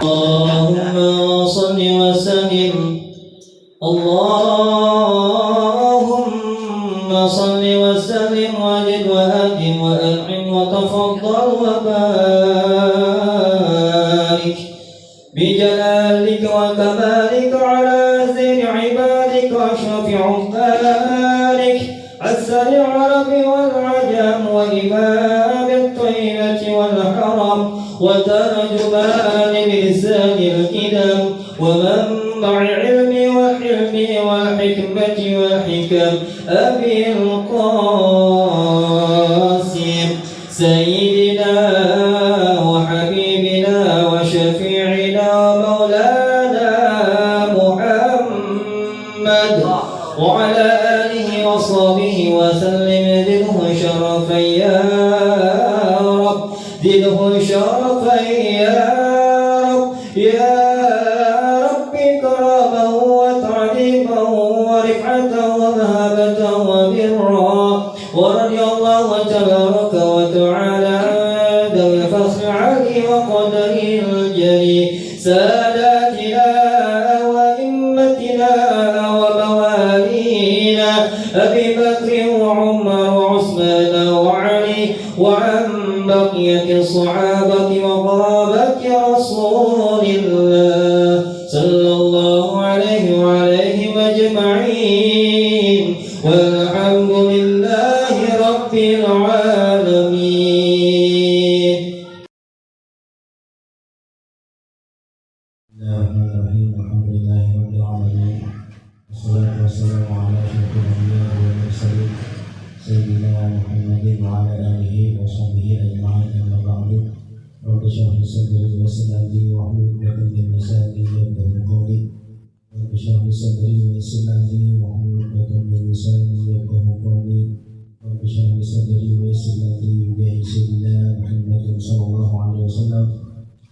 اللهم صل وسلم اللهم صل وسلم وزد وأكرم وأنعم وتفضل وبارك بجلالك وكمالك على زين عبادك وأشرف عبادك عسل العرب والعجم وإمام الطيبة والحرم وترجمان بلسان الكلام ومنبع علم والحلم والحكمة والحكم أبي القاسم سيدنا وحبيبنا وشفيعنا ومولانا محمد وعلى آله وصحبه وسلم ذله شرفا يا رب ذله شرفا يا رب يا رب كرما وتعظيما ورفعة ومهابة وبرا ورضي الله تبارك وتعالى ذوي الفخر علي وقدر الجلي ساداتنا وإمتنا وموالينا أبي بكر وعمر وعثمان وعلي وعن بقية الصحابة وقرابة رسول الله صلى الله عليه وعليهم أجمعين والحمد لله رب العالمين. Bismillahirrahmanirrahim. Alhamdulillahi rabbil alamin. Wassalatu wassalamu ala asyrafil anbiya'i wal mursalin sayyidina Muhammadin wa ala alihi wa sahbihi ajma'in. Amma ba'du. Rabbi shrah li sadri wa yassir li amri wahlul 'uqdatam min lisani yafqahu qawli. Rabbi shrah li sadri wa yassir li amri wahlul 'uqdatam min lisani yafqahu qawli. Rabbi shrah li sadri wa yassir li amri bi sayyidina Muhammadin sallallahu alaihi wasallam.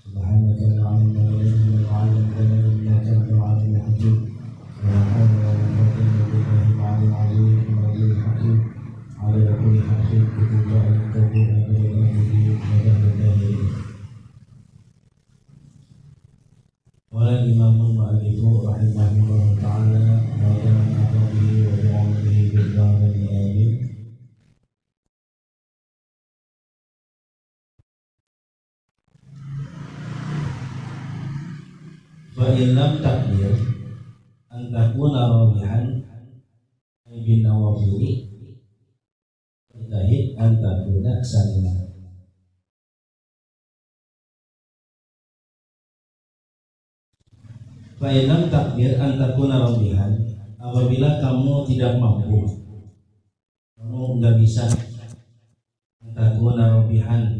Subhanaka la ilma lana illa ma 'allamtana innaka antal 'alimul hakim. La hawla wa la quwwata illa billahil 'aliyyil 'azim. Al-'azimul hakim. Ala kulli harfin kutiba al-tawbih al-ahdi wa al-dahi. Qala al-imam al-mu'allif rahimahullah ta'ala wa nafa'ana bihi wa bi'ilmihi bil-darin amin. Fa'ilam takbir antakuna rabihan bin nawafili terkait antakuna salimah. Fa'ilam takbir antakuna rabihan, apabila kamu tidak mampu, kamu nggak bisa antakuna rabihan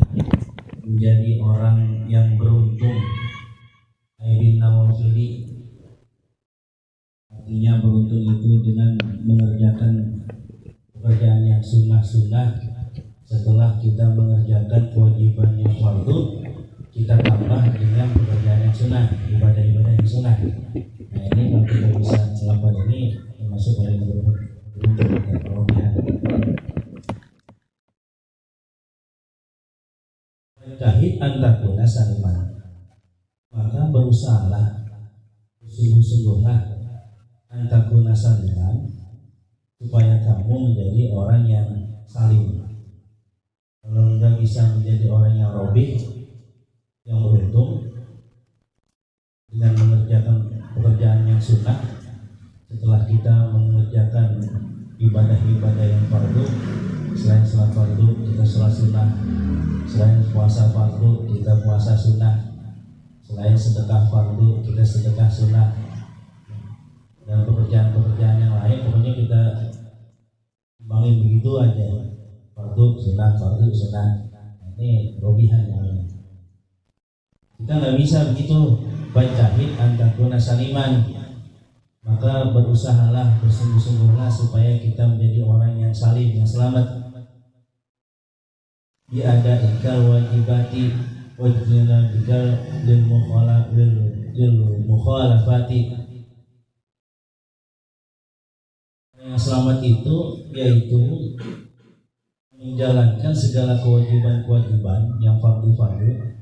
menjadi orang yang beruntung. Bin nawafili artinya beruntung itu dengan mengerjakan pekerjaan yang sunnah-sunnah. Setelah kita mengerjakan kewajiban yang fardu, kita tambah dengan pekerjaan yang sunnah, ibadah-ibadah yang sunnah. Nah ini kalau kita bisa melakukan ini termasuk orang yang beruntung dan kerobihan. Jahid antakuna saliman, maka berusahalah sungguh-sungguhlah antakuna saliman supaya kamu menjadi orang yang salim. Kalau Anda bisa menjadi orang yang robih, yang beruntung dengan mengerjakan pekerjaan yang sunnah, setelah kita mengerjakan ibadah-ibadah yang fardu, selain salat fardu kita salat sunnah, selain puasa fardu kita puasa sunnah, selain sedekah fardu kita sedekah sunnah, dan pekerjaan-pekerjaan yang lain pokoknya kita bangun begitu aja, fardu sunnah. Ini robihan namanya. Kita nggak bisa begitu. Bajahid antakuna saliman, maka berusahalah, bersungguh-sungguhlah supaya kita menjadi orang yang salim, yang selamat. Ada ikal wajibati wajibna ikal lil mukhalafati. Yang selamat itu yaitu menjalankan segala kewajiban-kewajiban yang fardu-fardu,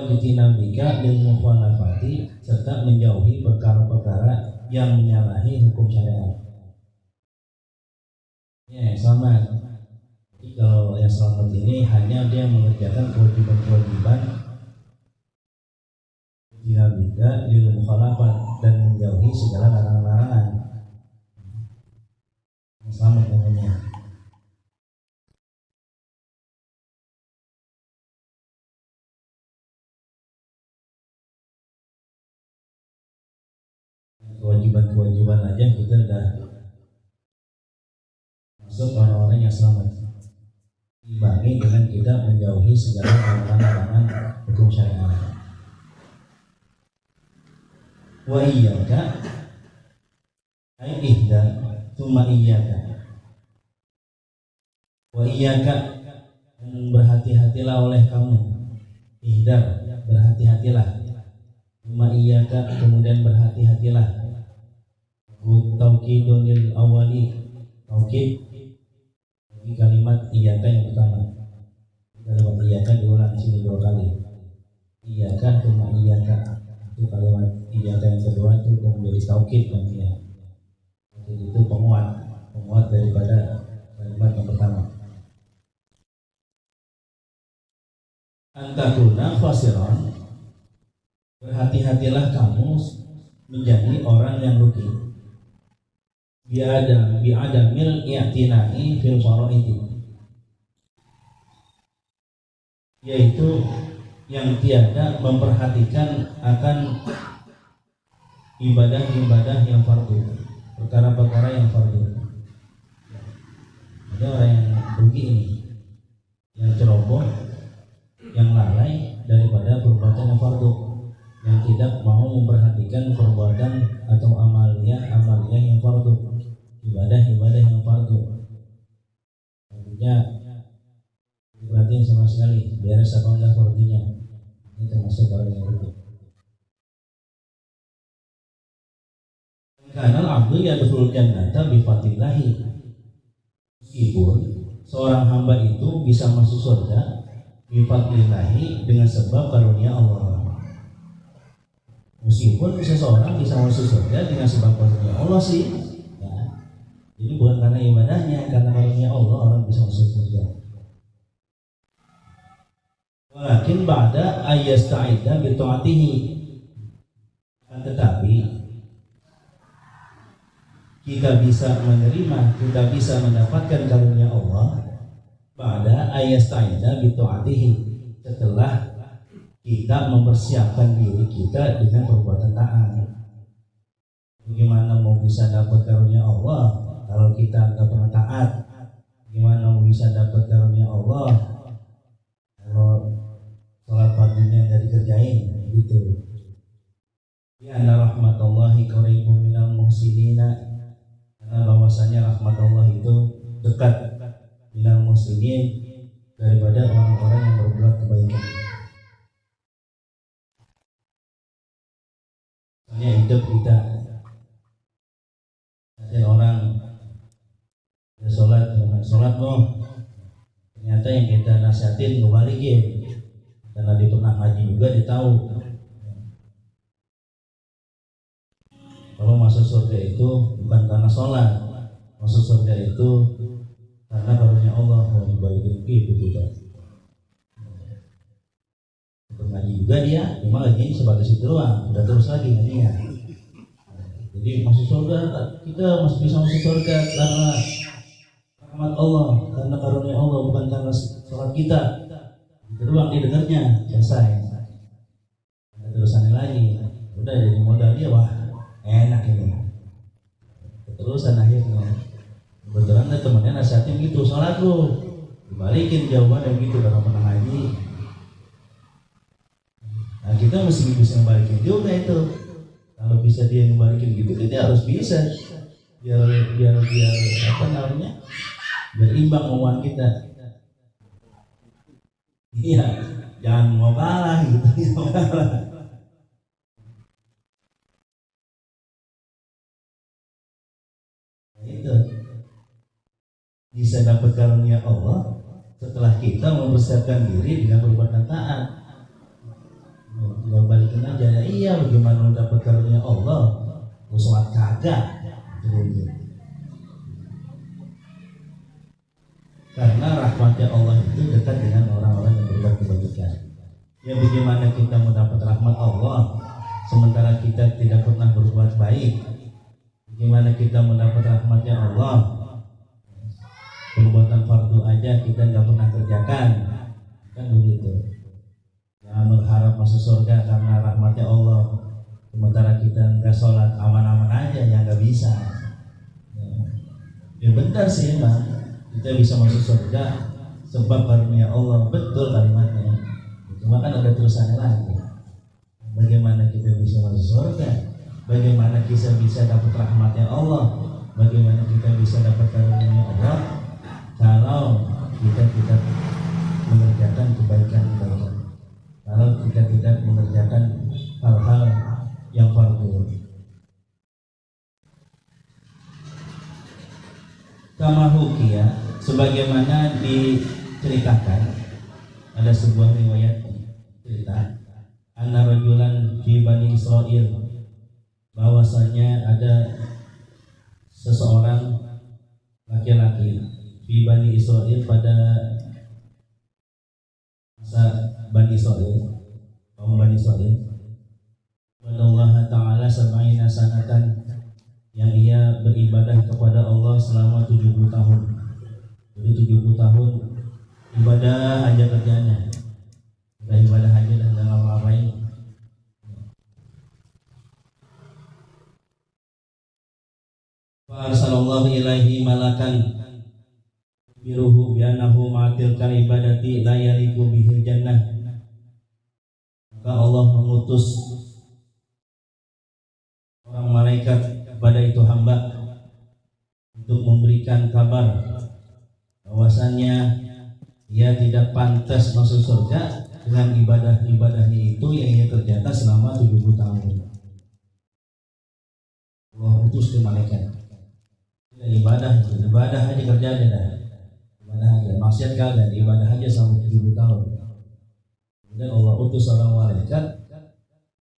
wajtinabika lil mukhalafati, serta menjauhi perkara-perkara yang menyalahi hukum syariat. Ya, selamat. Jadi kalau yang selamat ini hanya dia mengerjakan kewajiban-kewajiban wajtinabika lil mukhalafat, dan menjauhi segala larangan-larangan. Selamat namanya. Kewajiban-kewajiban aja kita udah masuk orang-orang yang selamat. Imbangi dengan kita menjauhi segala larangan-larangan hukum syariat. Wa iyyaka ay ihda tsumma iyyaka. Wa iyyaka, berhati-hatilah oleh kamu. Ihda, berhati-hatilah. Tsumma iyyaka, kemudian berhati-hatilah. Taukidun lil awali, taukid di kalimat iyyaka yang pertama. Kalimat iyyaka diulang sini 2 kali. Iyyaka tsumma iyyaka, itu kalimat iyyaka yang kedua itu menjadi taukid nantinya. Jadi itu penguat daripada kalimat yang pertama. Antakuna khasiran, berhati-hatilah kamu menjadi orang yang rugi. Bi'adamil i'tina'i fil faraidi, yaitu yang tiada memperhatikan akan ibadah-ibadah yang fardu, perkara-perkara yang fardu. Ada orang yang rugi ini, yang ceroboh, yang lalai daripada perbuatan yang fardu, yang tidak mau memperhatikan perbuatan atau amalia yang fardu, ibadah yang fardu. Tentunya diperhatiin sama sekali, beres apa enggak fardunya. Ini termasuk orang yang rugi. Karena abdu yadkhulul jannata bi fadlillahi, meskipun seorang hamba itu bisa masuk surga bi fadlillahi dengan sebab karunia Allah. Meskipun seseorang bisa masuk surga dengan sebab karunia Allah sih, ya. Jadi bukan karena ibadahnya, karena karunia Allah orang bisa masuk surga. Walakin ba'da ayyasta'idda bi ta'atihi, tetapi kita bisa menerima, kita bisa mendapatkan karunia Allah ba'da ayyasta'idda bi ta'atihi, setelah kita mempersiapkan diri kita dengan perbuatan taat. Bagaimana mau bisa dapat karunia Allah kalau kita nggak pernah taat? Gimana mau bisa dapat karunia Allah kalau sholat fardunya nggak dikerjain? Gitu. Ya, anna rahmatullahi qaribun minal muhsinina, karena bahwasanya rahmat Allah itu dekat minal muhsinin, daripada orang-orang yang berbuat kebaikan. Soalnya hidup kita, ada orang ya sholat loh, ternyata yang kita nasihatin ngebalikin, karena dia pernah ngaji juga, dia tahu kalau masuk surga itu bukan karena sholat, masuk surga itu karena karunia Allah. Mau dibalikin gitu juga. Ngaji juga dia, cuma lagi sebagai situ doang, udah terus lagi ngajinya. Jadi masuk surga, kita masih bisa masuk surga karena rahmat Allah, karena karunia Allah, bukan karena sholat kita. Itu doang dia dengarnya, selesai. Ada terusannya lagi, udah jadi modal dia, wah enak ini. Terusan akhirnya, kebetulan ada temennya nasihatin gitu, sholat lu, dibalikin jawabannya gitu karena pernah ngaji. Nah kita mesti bisa ngebalikin juga itu. Kalau bisa dia ngebalikin gitu, kita harus bisa. Biar apa namanya? Biar imbang omongan kita. Iya, jangan mau kalah gitu. Nah, itu bisa dapat karunia Allah setelah kita mempersiapkan diri dengan perbuatan taat. tinggal balikin aja. Iya, bagaimana lu dapat karunia Allah? Lu sholat kagak? Gitu. Karena rahmatnya Allah itu dekat dengan orang-orang yang berbuat kebaikan. Ya bagaimana kita mendapat rahmat Allah sementara kita tidak pernah berbuat baik? Bagaimana kita mendapat rahmatnya Allah? Perbuatan fardu aja kita nggak pernah kerjakan, kan begitu. Jangan berharap masuk surga karena rahmatnya Allah sementara kita nggak sholat, aman-aman aja, ya nggak bisa. Ya benar sih emang kita bisa masuk surga sebab karunia Allah, betul kalimatnya. Cuma kan ada terusannya lagi. Bagaimana kita bisa masuk surga? Bagaimana kita bisa dapat rahmatnya Allah? Bagaimana kita bisa dapat karunia Allah kalau kita tidak mengerjakan kebaikan-kebaikan? Kalau kita tidak mengerjakan hal-hal yang fardu. Kama hukiya, sebagaimana diceritakan, ada sebuah riwayat cerita anna rajulan fi Bani Israil, bahwasanya ada seseorang laki-laki fi Bani Israil pada masa Bani Israil, kaum Bani Israil, Allah Ta'ala sab'ina sanatan, yang ia beribadah kepada Allah selama 70 tahun. Jadi 70 tahun ibadah aja kerjanya. Udah ibadah aja dah, nggak ngapa-ngapain. Fa arsalallahu ilaihi malakan biruhu bi'annahu ma'atil ibadati la yaliku bihil jannah. Maka Allah mengutus orang malaikat kepada itu hamba untuk memberikan kabar bahwasannya ia tidak pantas masuk surga dengan ibadah-ibadahnya itu yang ia kerjakan selama 70 tahun. Allah utus ke malaikat. Ibadah aja kerjanya dah. Ibadah aja, maksiat kagak, ibadah aja selama 70 tahun. Kemudian Allah utus seorang malaikat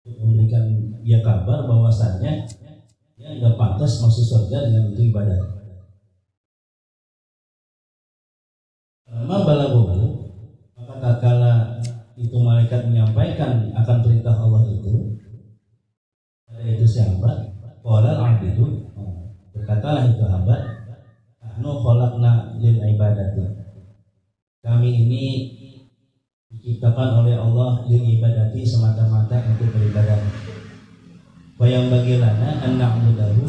untuk memberikan dia kabar bahwasannya dia nggak pantas masuk surga dengan itu ibadah. Balaghu, maka tatkala itu malaikat menyampaikan akan perintah Allah itu, yaitu siapa? Qala al-abdu, berkatalah itu hamba, nahnu khalaqna lil ibadati. Kami ini diciptakan oleh Allah lil ibadati, semata-mata untuk beribadah. Wa yang bagilana an na'budahu,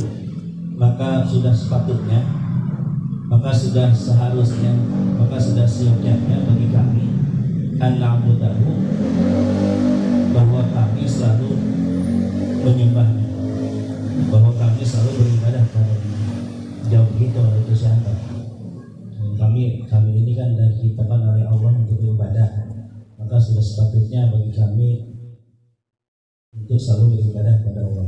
maka sudah sepatutnya, maka sudah seharusnya, maka sudah seyogyanya bagi kami an na'budahu, bahwa kami selalu menyembahnya, bahwa kami selalu beribadah kepada-Nya. Jauh gitu itu siapa? Kami ini kan diciptakan oleh Allah untuk beribadah, maka sudah sepatutnya bagi kami untuk selalu beribadah kepada Allah.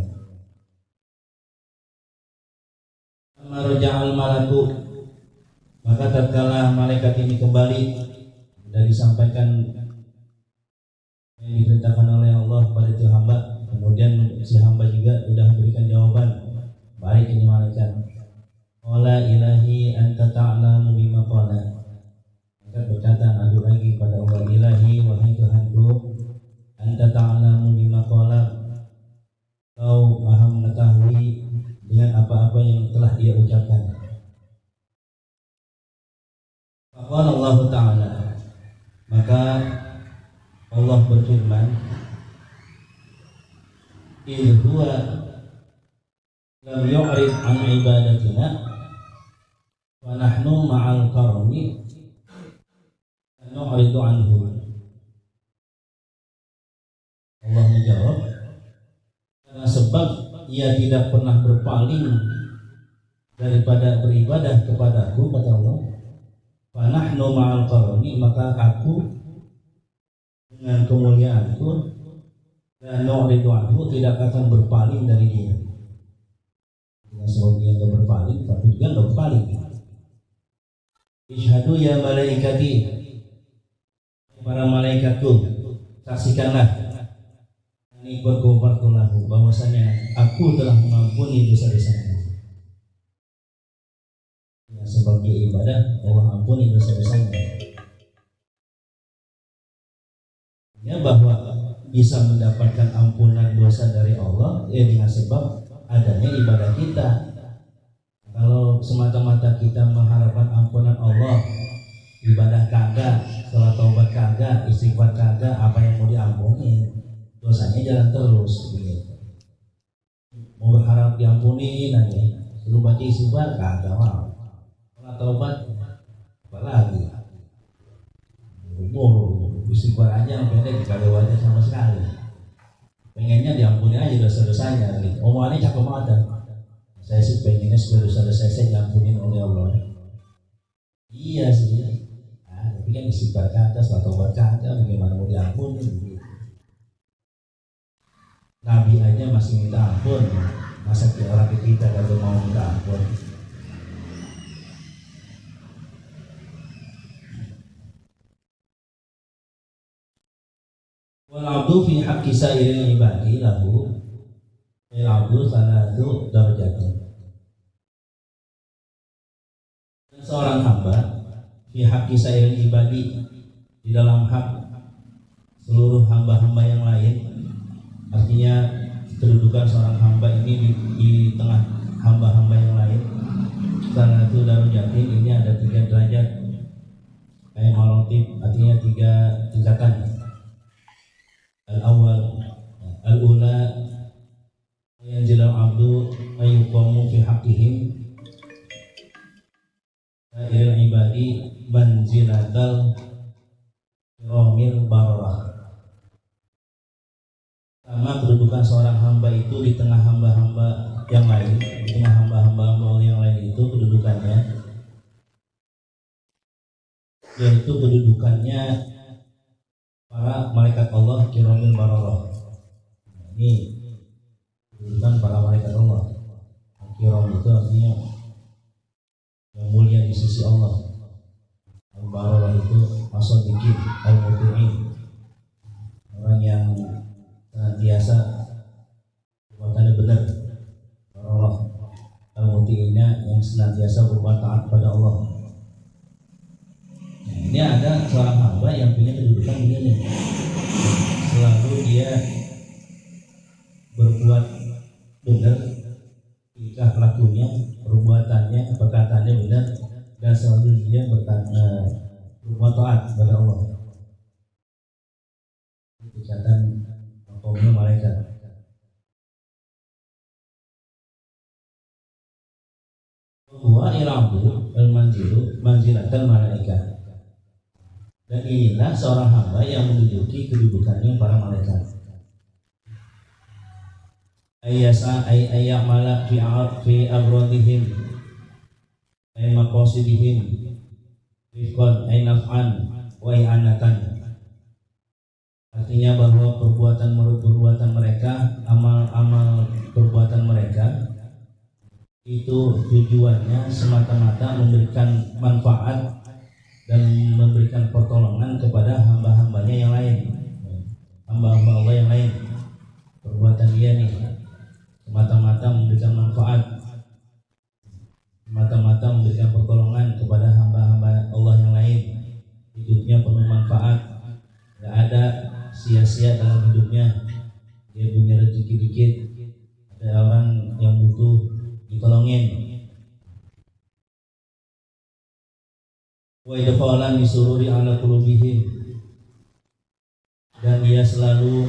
Marja'al malaku, maka tatkala malaikat ini kembali dari disampaikan yang diperintahkan oleh Allah kepada itu hamba, kemudian si hamba juga sudah memberikan jawaban, baik ini malaikat. Qala ilahi anta ta'lamu bima qala, maka berkata adu lagi pada Allah, ilahi wahai Tuhanku, anta ta'lamu bima qala, kau maha mengetahui dengan apa-apa yang telah dia ucapkan. Qala Allah Ta'ala, maka Allah berfirman, in huwa lam yu'rid an ibadatina wa nahnu ma'al karami nu'ridu anhu. Allah menjawab, karena sebab ia tidak pernah berpaling daripada beribadah kepadaku, kata Allah, wa nahnu ma'al karami, maka aku dengan kemuliaanku dan nu'ridu anhu, tidak akan berpaling dari dia. Dengan sebab dia tidak berpaling, tapi juga tidak berpaling. Ishadu ya malaikati, para malaikatku, saksikanlah Ini berkobar lahu, bahwasanya aku telah mengampuni dosa-dosanya. Ya, sebab dia ibadah, Allah ampuni dosa-dosanya. Ya, bahwa bisa mendapatkan ampunan dosa dari Allah ya dengan sebab adanya ibadah kita. Kalau semata-mata kita mengharapkan ampunan Allah, ibadah kagak, salat taubat kagak, istighfar kagak, apa yang mau diampuni? Dosanya jalan terus begitu. Mau berharap diampuni aja, suruh baca istighfar kagak mau. Salat taubat apalagi? Istighfar aja yang pendek kagak wajah sama sekali. Pengennya diampuni aja dosa-dosanya gitu. Omongannya cakep banget. Saya sih pengennya supaya dosa-dosa saya diampuni oleh Allah. Iya sih. Tapi kan istighfar kagak, salat taubat kagak, bagaimana mau diampuni? Nabi aja masih minta ampun, masa orang kita kalau mau minta ampun? Wal abdu fi haqqi sa'iril ibadi lahu al abdu salatu darajatun. Seorang hamba fi haqqi sa'iril ibadi, di dalam hak seluruh hamba-hamba yang lain. Artinya kedudukan seorang hamba ini di tengah hamba-hamba yang lain. Salatu darajatin, ini ada 3 derajat. Kayak marotib, artinya 3 tingkatan. Al-awwal, al-ula yanzilul abdu ayyuqamu fi haqqihim sa'iril ibadi manzilatal kiramil bararah. Sama kedudukan seorang hamba itu di tengah hamba-hamba yang lain, di tengah hamba-hamba yang lain itu kedudukannya, yaitu kedudukannya para malaikat Allah kiramil bararah. Ini kedudukan para malaikat Allah. Kiram itu artinya yang mulia di sisi Allah. Al-bararah itu as-sadiqin, al-muti'in, orang yang senantiasa perbuatannya benar. Allah al-muti'ina, yang senantiasa berbuat taat pada Allah. Ini ada seorang hamba yang punya kedudukan begini, selalu dia berbuat benar, tingkah lakunya, perbuatannya, perkataannya benar, dan selalu dia berbuat taat kepada Allah. Dikatakan kaumnya malaikat. Wa ilabdu al-manzilu manzilatan malaikat. Dan inilah seorang hamba yang menduduki kedudukannya para malaikat. Ayyasa ayyamala fi abradihim ay maqasidihim rifqan ay naf'an wa i'anatan. Artinya bahwa perbuatan mereka, amal-amal perbuatan mereka itu tujuannya semata-mata memberikan manfaat dan memberikan pertolongan kepada hamba-hambanya yang lain, hamba-hamba Allah yang lain. Perbuatan dia nih semata-mata memberikan manfaat, semata-mata memberikan pertolongan kepada hamba-hamba Allah yang lain. Hidupnya penuh manfaat, gak ada sia-sia dalam hidupnya. Dia punya rezeki dikit, ada orang yang butuh ditolongin. Wa idkhalan bisururi ala qulubihim, dan dia selalu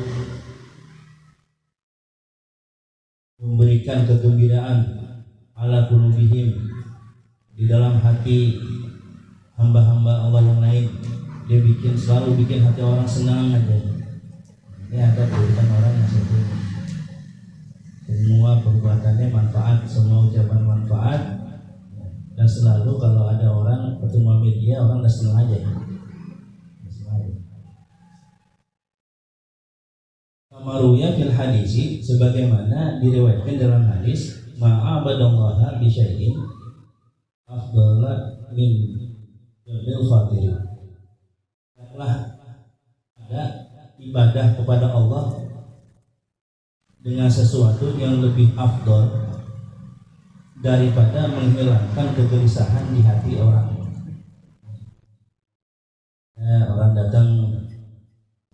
memberikan kegembiraan ala qulubihim, di dalam hati hamba-hamba Allah yang lain. Dia selalu bikin hati orang senang aja. Ini ada kehidupan orang yang seperti ini. Semua perbuatannya manfaat, semua ucapan manfaat. Dan selalu kalau ada orang ketemu media, orang udah senang aja. Kamaruya fil hadisi, sebagaimana diriwayatkan dalam hadis, ma'abadallaha bi syai'in afdala min bil fatir. Telah ada ibadah kepada Allah dengan sesuatu yang lebih afdol daripada menghilangkan kegelisahan di hati orang. Orang datang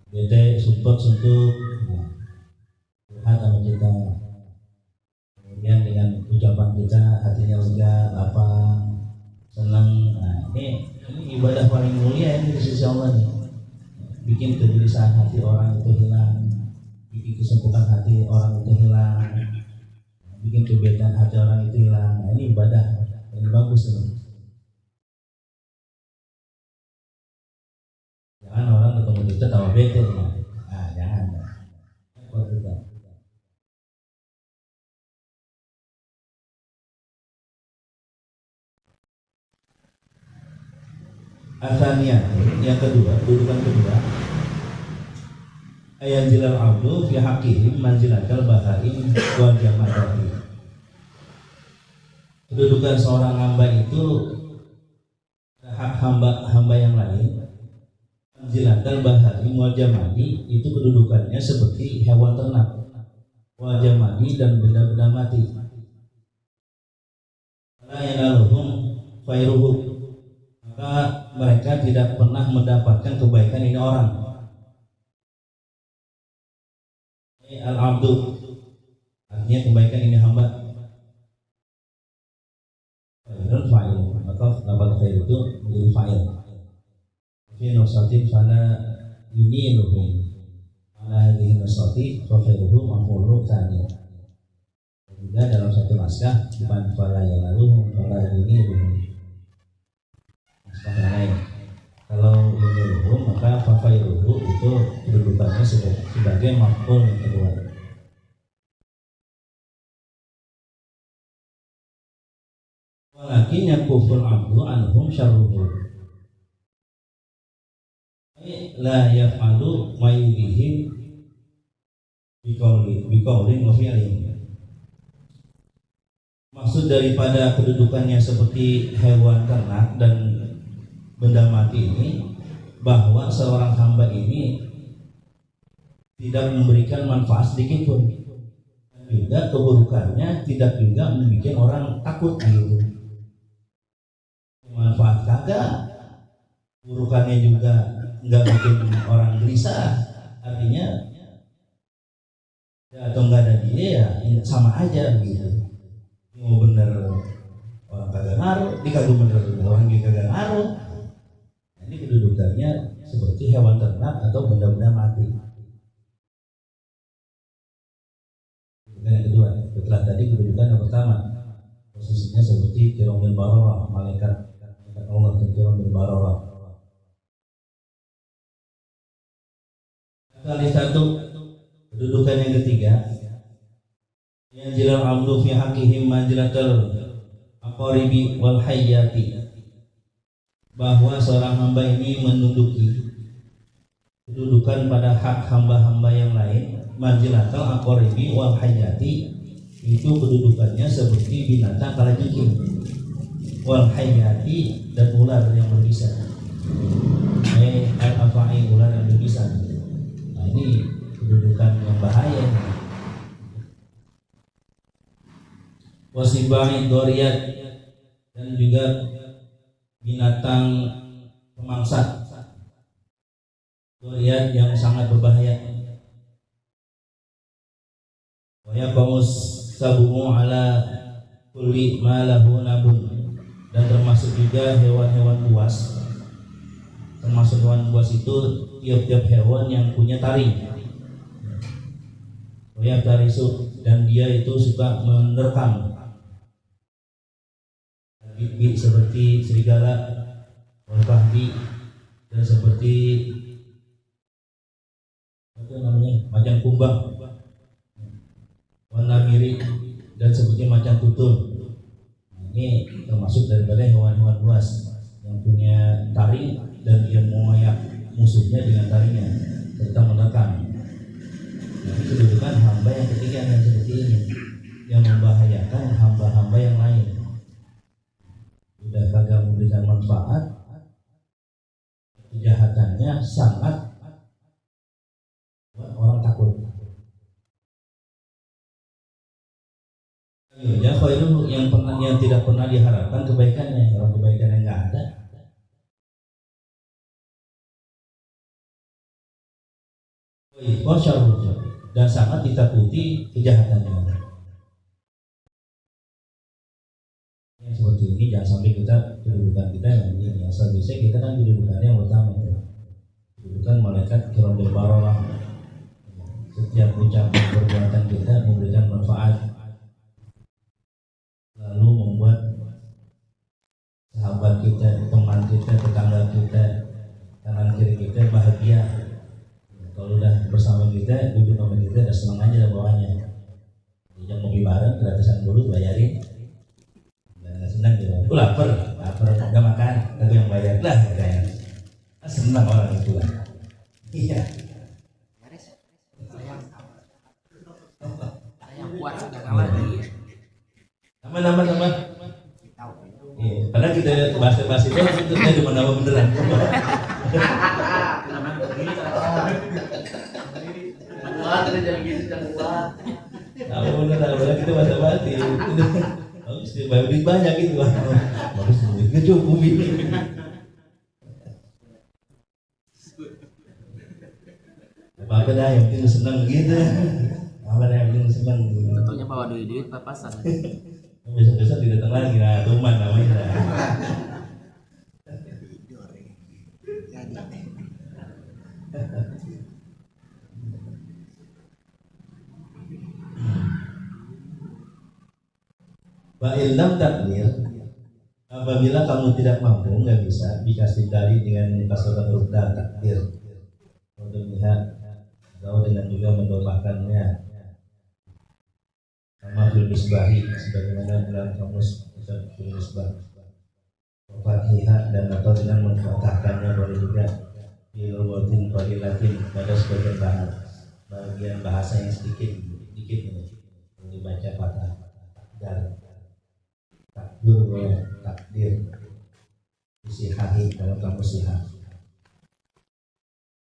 bete suntuk curhat sama kita, kemudian dengan ucapan kita hatinya lega, lapang, senang. Nah, ini ibadah paling mulia ini di sisi Allah nih. Bikin kegelisahan hati orang itu hilang, bikin kesempukan hati orang itu hilang, bikin kebetan hati orang itu hilang. Nah, ini ibadah ini bagus ini. Jangan orang ketemu kita tahu bete ya. Nah, jangan. Buat kita. Asalnya yang kedua, kedudukan kedua, ayat jilal abdu fi haqqihim manzilatal bahaim wal jamadati. Kedudukan seorang hamba itu hak hamba yang lain. Manzilatal bahaim wal jamadi itu kedudukannya seperti hewan ternak, wal jamadi dan benda-benda mati. La yanaluhum khairuhum, maka mereka tidak pernah mendapatkan kebaikan ini orang. Al-abdu artinya kebaikan ini hamba. Khairul fa'il, maka dapat khair itu menjadi fa'il. Fi nusatin fala yuniluhum ala hadhihi nusati fa khairuhu maf'ulu tsani. Juga dalam satu naskah bukan fala yanaluhum fala yuniluhum. Kalau yuniluhum maka fa khairuhu itu kedudukannya sebagai maf'ul yang kedua. Walakin yakuful abdu anhum syarruhu, la yaf'alu ma yurihim biqaulin wa fi'lin. Maksud daripada kedudukannya seperti hewan ternak dan benda mati ini, bahwa seorang hamba ini tidak memberikan manfaat sedikit pun, dan juga keburukannya tidak juga membuat orang takut gitu. Manfaat kagak, burukannya juga nggak bikin orang gelisah. Artinya ya, atau nggak ada dia ya sama aja gitu. Mau bener orang kagak ngaruh, dikagum bener orang juga kagak ngaruh. Ini kedudukannya seperti hewan ternak atau benda-benda mati. Kedudukan yang kedua, setelah tadi kedudukan yang pertama, posisinya seperti kiromil barorah, malaikat Allah dan kiromil barorah. Kali satu, kedudukan yang ketiga, yang jilal abdu fi haqqihim manzilatal aqaribi wal hayyati, bahwa seorang hamba ini menduduki kedudukan pada hak hamba-hamba yang lain. Manzilatal aqaribi wal hayyati itu kedudukannya seperti binatang kalajengking, wal hayyati dan ular yang berbisa. Al-afai, ular yang berbisa. Nah, ini kedudukan yang bahaya. Wasibai doriyat, dan juga binatang pemangsa doriyat yang sangat berbahaya. Wa yaqumus sabumu ala kulli ma lahu nabun, dan termasuk juga hewan-hewan buas. Termasuk hewan buas itu tiap-tiap hewan yang punya taring. Wa tarisu, dan dia itu suka menerkam. Bibit seperti serigala, warfahdi, dan seperti apa namanya, macan kumbang, warna mirip, dan seperti macan tutul. Ini termasuk daripada hewan-hewan buas yang punya taring dan dia mengoyak musuhnya dengan taringnya serta menekan. Nah, itu kedudukan hamba yang ketiga yang seperti ini, yang membahayakan hamba-hamba yang lain. Sudah kagak memberikan manfaat, kejahatannya sangat buat orang takut. dulu yang tidak pernah diharapkan kebaikannya. Kalau kebaikannya nggak ada, dan sangat ditakuti kejahatannya. Yang seperti ini jangan sampai kita kedudukan kita yang asal bisa kita kan kedudukannya yang utama, kedudukan malaikat kiramul bararah. Setiap ucapan perbuatan kita memberikan manfaat, lalu membuat sahabat kita, teman kita, tetangga kita, kanan kiri kita bahagia. Kalau udah bersama kita, duduk sama kita, udah senang aja bawahnya. Jangan ngopi bareng, gratisan dulu, bayarin. Nggak senang gitu. Aku lapar, nggak makan, aku yang bayar lah. Senang orang itu lah. Iya. Nama. Iya, padahal kita bahas itu kita cuma nama beneran. Nama beneran, padahal kita bahasa-bahasa itu. Bagus, duit banyak itu. Bagus, duitnya cukup ini. Apa dah yang penting senang gitu. Apa dah yang penting senang. Tentunya bawa duit papasan. Besok-besok didatang lagi, nah tuman namanya. Fa'ilam takdir, apabila kamu tidak mampu, nggak bisa dikasih dari dengan kasar huruf takdir, untuk melihat atau dengan juga mendoakannya. Sama fil misbahi, sebagaimana dalam kamus fil misbah, Fatihah, dan atau dengan memfathahkannya boleh juga fil watin qalilatin pada sebagian bagian bahasa yang sedikit ini dibaca fathah dan takdir isihahi dalam kamus sihah.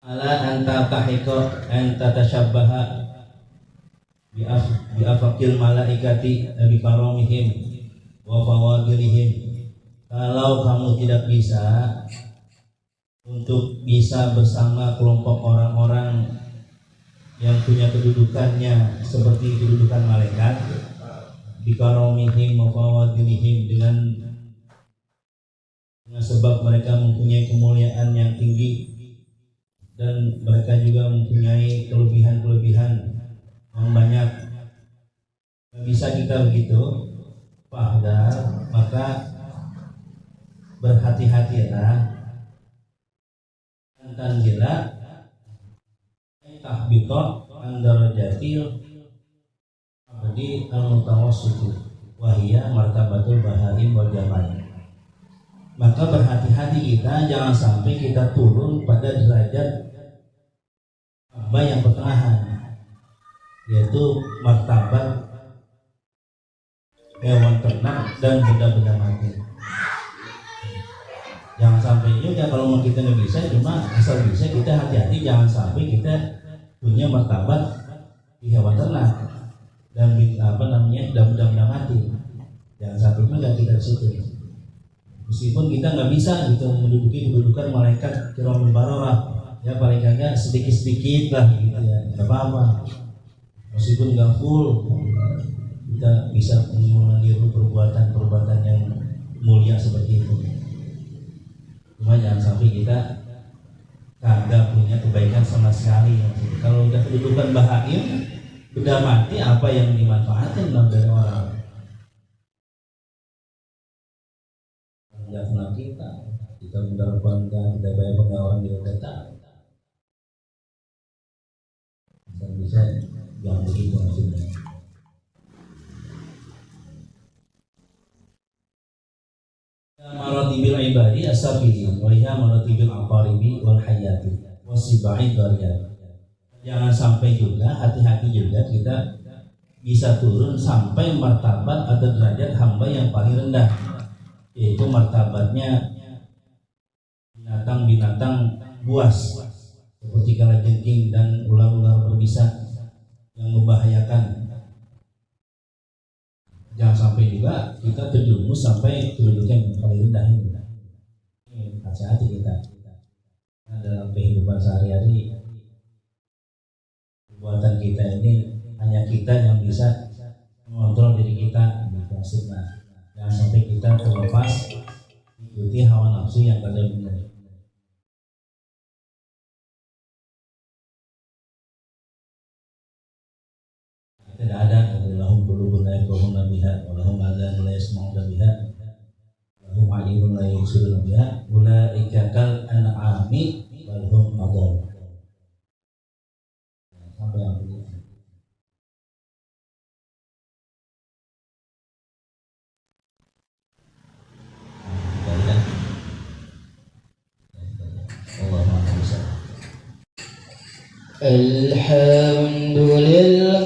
Ala anta tahiko anta tashabbaha bi'afakil malaikati bi karamihim wa fawadilihim. Kalau kamu tidak bisa untuk bisa bersama kelompok orang-orang yang punya kedudukannya seperti kedudukan malaikat, bi karamihim wa fawadilihim, dengan sebab mereka mempunyai kemuliaan yang tinggi dan mereka juga mempunyai kelebihan-kelebihan yang banyak. Bisa kita begitu, fahdar, maka berhati-hatilah tanzila tahbito andarajatil abdi al-mutawassitu wahiyya martabatul bahaim wal jamal. Maka berhati-hati kita jangan sampai kita turun pada derajat hamba yang pertengahan, yaitu martabat hewan ternak dan benda-benda mati. Jangan sampai juga kalau kita nggak bisa, cuma asal bisa kita hati-hati jangan sampai kita punya martabat di hewan ternak dan dan benda-benda mati. Jangan sampai juga kita di situ. Meskipun kita nggak bisa gitu menduduki kedudukan malaikat kiramul bararah, ya paling kagak sedikit-sedikit lah gitu ya, nggak apa-apa. Meskipun nggak full, kita bisa meniru perbuatan yang mulia seperti itu. Cuma jangan sampai kita kagak punya kebaikan sama sekali. Kalau udah kedudukan bahaim, benda mati apa yang dimanfaatin dari orang? Nggak kenal kita mudah bangga, kita bayar pengawalan di kita. Bisa jangan begitu maksudnya. Maratibil ibadi as-sabihin wa hiya maratibil aqaribi wal hayati wasibai dariyat. Jangan sampai juga, hati-hati juga kita bisa turun sampai martabat atau derajat hamba yang paling rendah, yaitu martabatnya binatang-binatang buas seperti kalajengking dan ular-ular berbisa yang membahayakan. Jangan sampai juga kita terjerumus sampai kedudukan yang paling rendah ini. Hati-hati kita. Nah, dalam kehidupan sehari-hari, perbuatan kita ini hanya kita yang bisa mengontrol diri kita. Maksudnya, jangan sampai kita terlepas ikuti hawa nafsu yang kadang benar. Tidak ada lahum qulubun la yafqahuna biha wa lahum adhanun la yasma'una biha lahum a'yunun la yubsiruna biha ulaika kal an'ami bal hum adall. Sampai yang ini. Allahumma الحمد لله